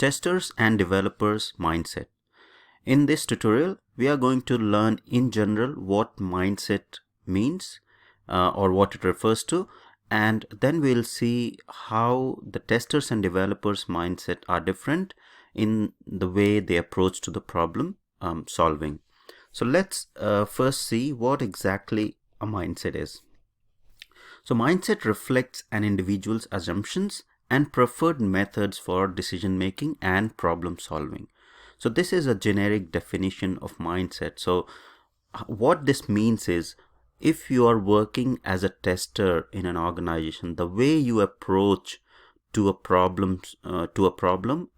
Testers and developers mindset. In this tutorial, we are going to learn in general what mindset means or what it refers to, and then we'll see how the testers and developers mindset are different in the way they approach to the problem solving. So let's first see what exactly a mindset is. So mindset reflects an individual's assumptions and preferred methods for decision making and problem solving. So this is a generic definition of mindset. So what this means is, if you are working as a tester in an organization, the way you approach to a problem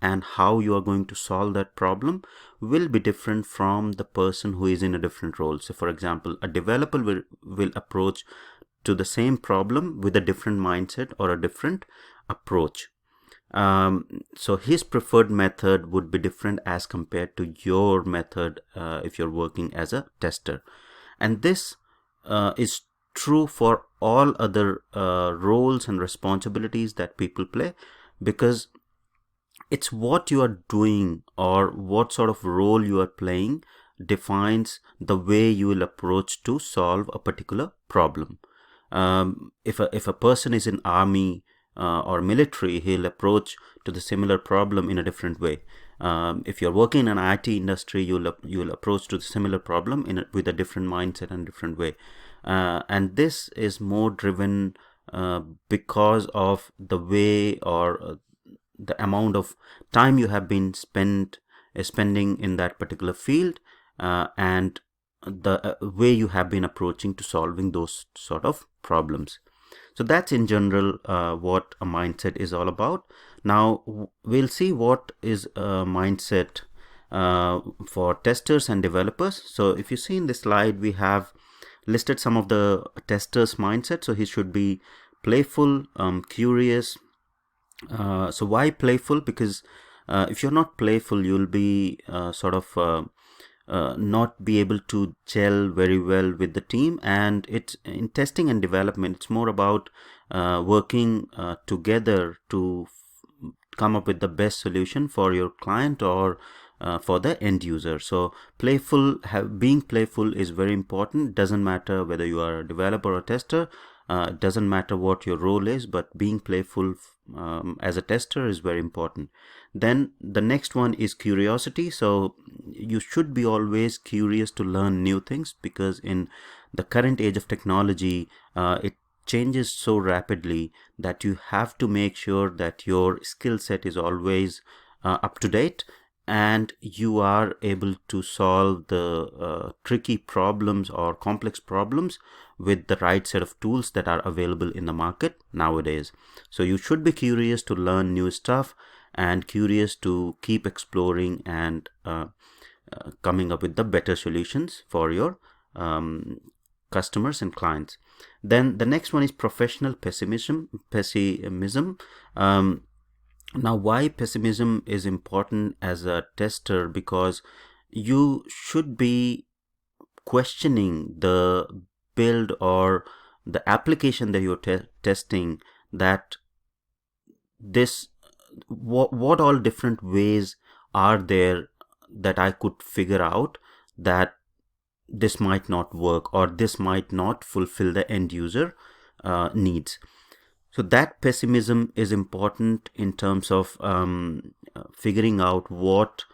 and how you are going to solve that problem will be different from the person who is in a different role. So for example, a developer will approach to the same problem with a different mindset or a different approach. So his preferred method would be different as compared to your method if you're working as a tester. And this is true for all other roles and responsibilities that people play, because it's what you are doing or what sort of role you are playing defines the way you will approach to solve a particular problem. If a person is in army or military, he'll approach to the similar problem in a different way. If you're working in an IT industry, you'll approach to the similar problem with a different mindset and different way. And this is more driven because of the way or the amount of time you have been spending in that particular field, and the way you have been approaching to solving those sort of problems. So that's in general what a mindset is all about. Now we'll see what is a mindset for testers and developers. So if you see in this slide, we have listed some of the testers' mindset. So he should be playful, curious. So why playful? Because if you're not playful, you'll be not be able to gel very well with the team. And it's in testing and development, it's more about working together to come up with the best solution for your client or for the end user. So being playful is very important. Doesn't matter whether you are a developer or tester. Doesn't matter what your role is, but being playful as a tester is very important. Then the next one is curiosity. So you should be always curious to learn new things, because in the current age of technology, it changes so rapidly that you have to make sure that your skill set is always up to date, and you are able to solve the tricky problems or complex problems with the right set of tools that are available in the market nowadays. So you should be curious to learn new stuff and curious to keep exploring and coming up with the better solutions for your customers and clients. Then the next one is professional pessimism. Now, why pessimism is important as a tester? Because you should be questioning the build or the application that you're testing, that what all different ways are there that I could figure out that this might not work or this might not fulfill the end user needs. So that pessimism is important in terms of figuring out what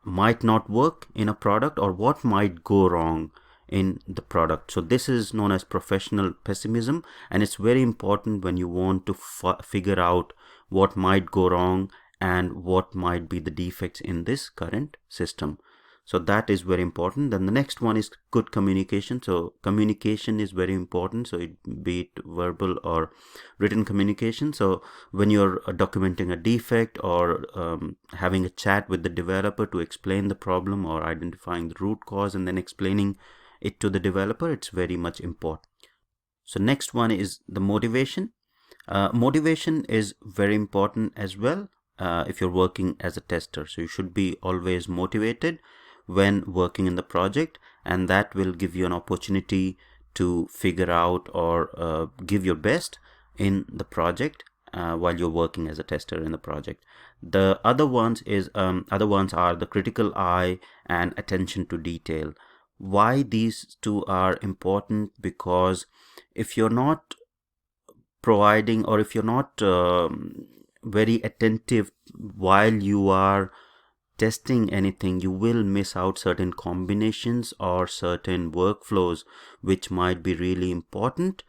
might not work in a product or what might go wrong in the product. So this is known as professional pessimism, and it's very important when you want to figure out what might go wrong and what might be the defects in this current system. So that is very important. Then the next one is good communication. So communication is very important. So be it verbal or written communication. So when you're documenting a defect or having a chat with the developer to explain the problem or identifying the root cause and then explaining it to the developer, it's very much important. So next one is the motivation. Motivation is very important as well if you're working as a tester. So you should be always motivated when working in the project, and that will give you an opportunity to figure out or give your best in the project while you're working as a tester in the project. The other ones are the critical eye and attention to detail. Why these two are important? Because if you're not providing, or if you're not very attentive while you are testing anything, you will miss out certain combinations or certain workflows which might be really important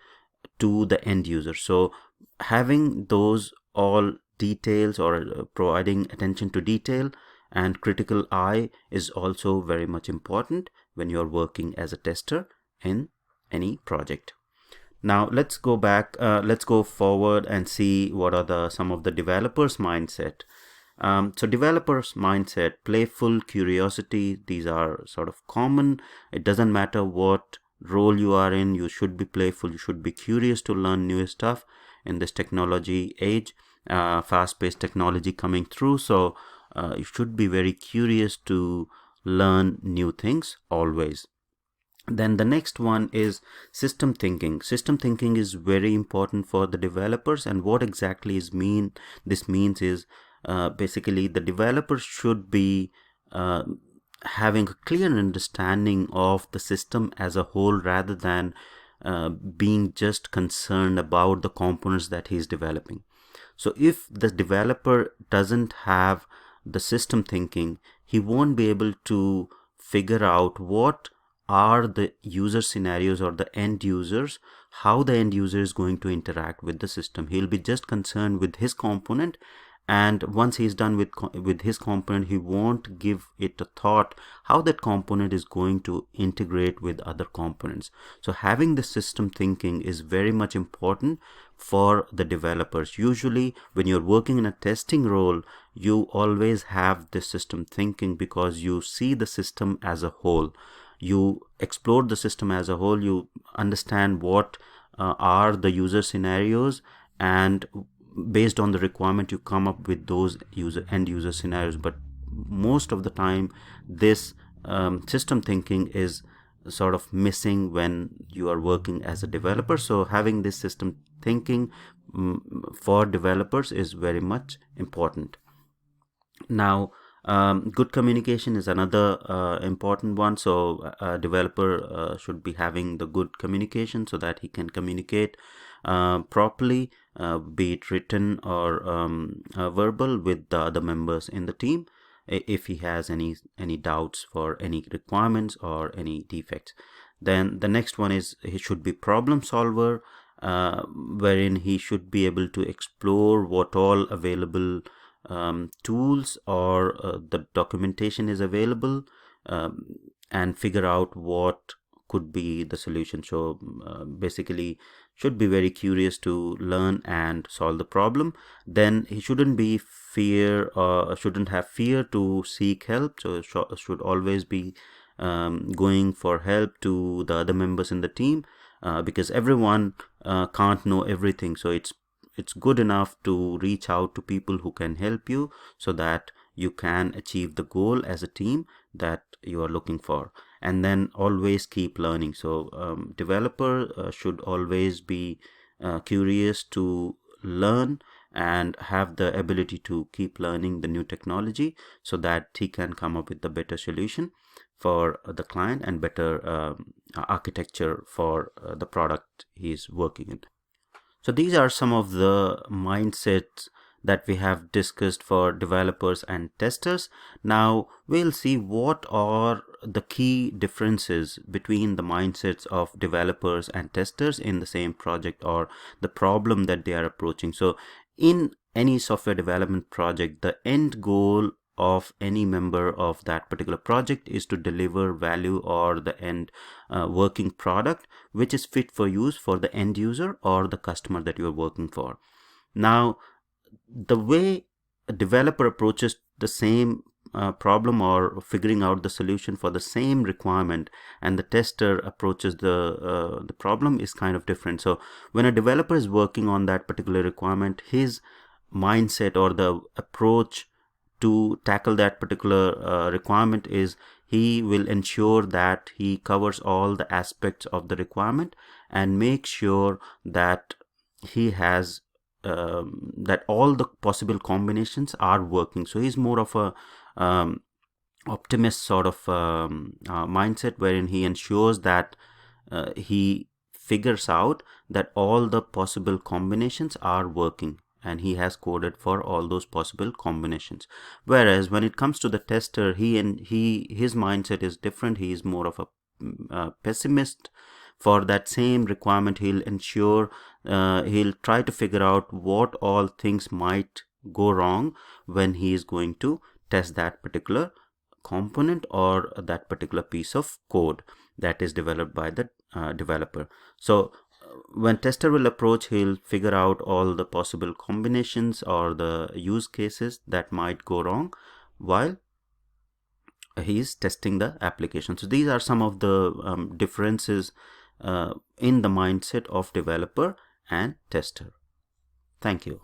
to the end user. So having those all details, or providing attention to detail and critical eye, is also very much important when you're working as a tester in any project. Now let's go back, let's go forward and see what are some of the developers' mindset. So developers' mindset, playful, curiosity, these are sort of common. It doesn't matter what role you are in, you should be playful, you should be curious to learn new stuff in this technology age, fast-paced technology coming through. So you should be very curious to learn new things always. Then the next one is system thinking. System thinking is very important for the developers, and what exactly this means is basically the developers should be having a clear understanding of the system as a whole, rather than being just concerned about the components that he's developing. So if the developer doesn't have the system thinking, he won't be able to figure out what are the user scenarios or the end users, how the end user is going to interact with the system. He'll be just concerned with his component, and once he's done with his component, he won't give it a thought how that component is going to integrate with other components. So having the system thinking is very much important for the developers. Usually when you're working in a testing role, you always have this system thinking because you see the system as a whole. You explore the system as a whole, you understand what are the user scenarios, and based on the requirement you come up with those end user scenarios. But most of the time this system thinking is sort of missing when you are working as a developer. So having this system thinking for developers is very much important. Now good communication is another important one. So a developer should be having the good communication so that he can communicate properly, be it written or verbal, with the other members in the team if he has any doubts for any requirements or any defects. Then the next one is he should be problem solver, wherein he should be able to explore what all available tools or the documentation is available, and figure out what could be the solution. So basically should be very curious to learn and solve the problem. Then he shouldn't have fear to seek help. So should always be going for help to the other members in the team, because everyone can't know everything. So it's good enough to reach out to people who can help you so that you can achieve the goal as a team that you are looking for. And then always keep learning. So developer should always be curious to learn and have the ability to keep learning the new technology so that he can come up with the better solution for the client and better architecture for the product he's working in. So these are some of the mindsets that we have discussed for developers and testers. Now we'll see what are the key differences between the mindsets of developers and testers in the same project or the problem that they are approaching. So in any software development project, the end goal of any member of that particular project is to deliver value or the end working product which is fit for use for the end user or the customer that you are working for. Now the way a developer approaches the same problem or figuring out the solution for the same requirement and the tester approaches the problem is kind of different. So when a developer is working on that particular requirement, his mindset or the approach to tackle that particular requirement is he will ensure that he covers all the aspects of the requirement and make sure that he has that all the possible combinations are working. So he's more of a optimist sort of mindset, wherein he ensures that he figures out that all the possible combinations are working, and he has coded for all those possible combinations. Whereas when it comes to the tester, his mindset is different. He is more of a pessimist. For that same requirement, he'll ensure he'll try to figure out what all things might go wrong when he is going to test that particular component or that particular piece of code that is developed by the developer. So when tester will approach, he'll figure out all the possible combinations or the use cases that might go wrong while he is testing the application. So these are some of the differences in the mindset of developer and tester. Thank you.